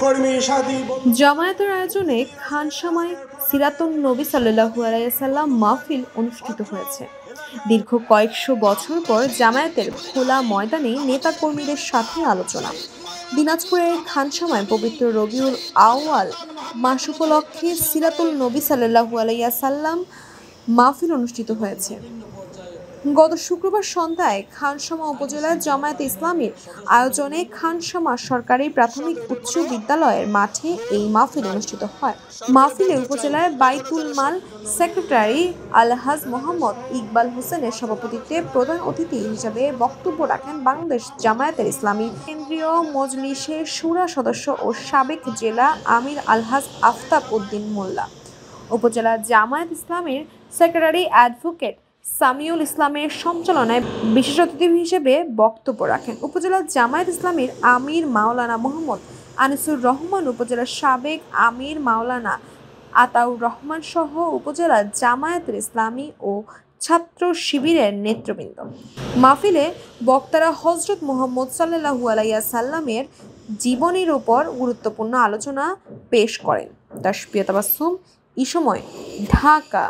কর্মী সাথী জামায়াতের আয়োজনে খানসামায় সিরাতুন নবী সাল্লাল্লাহু আলাইহি ওয়াসাল্লাম মাহফিল অনুষ্ঠিত হয়েছে। দীর্ঘ কয়েকশো বছর পর জামায়াতের খোলা ময়দানে নেতা কর্মীদের সাথে আলোচনা। দিনাজপুরের খানসামায় পবিত্র রবিউল আউয়াল মাস উপলক্ষে সিরাতুল নবী সাল্লাল্লাহু আলাইহি ওয়াসাল্লাম মাহফিল অনুষ্ঠিত হয়েছে। গত শুক্রবার সন্ধ্যায় খানসামা উপজেলার জামায়াতে ইসলামীর আয়োজনে খানসামা সরকারি প্রাথমিক উচ্চ বিদ্যালয়ের মাঠে এই মাহফিল অনুষ্ঠিত হয়। মাহফিলে উপজেলার বাইতুল মাল সেক্রেটারি আলহাজ মোহাম্মদ ইকবাল হোসেনের সভাপতিত্বে প্রধান অতিথি হিসেবে বক্তব্য রাখেন বাংলাদেশ জামায়াতে ইসলামী কেন্দ্রীয় মজলিসের শুরা সদস্য ও সাবেক জেলা আমির আলহাজ আফতাব উদ্দিন মোল্লা। উপজেলা জামায়াত ইসলামীর সেক্রেটারি অ্যাডভোকেট সামিউল ইসলামের সঞ্চালনায় বিশেষ অতিথি হিসেবে বক্তব্য রাখেন উপজেলা জামায়াত ইসলামীর আমির মাওলানা মোহাম্মদ আনিসুর রহমান, উপজেলার সাবেক আমির মাওলানা আতাউর রহমান সহ উপজেলা জামায়াতের ইসলামী ও ছাত্র শিবিরের নেতৃবৃন্দ। মাহফিলে বক্তারা হযরত মুহাম্মদ সাল্লাল্লাহু আলাইহি ওয়াসাল্লামের জীবনীর উপর গুরুত্বপূর্ণ আলোচনা পেশ করেন। তাসফিয়া তাবাসসুম, এই সময়, ঢাকা।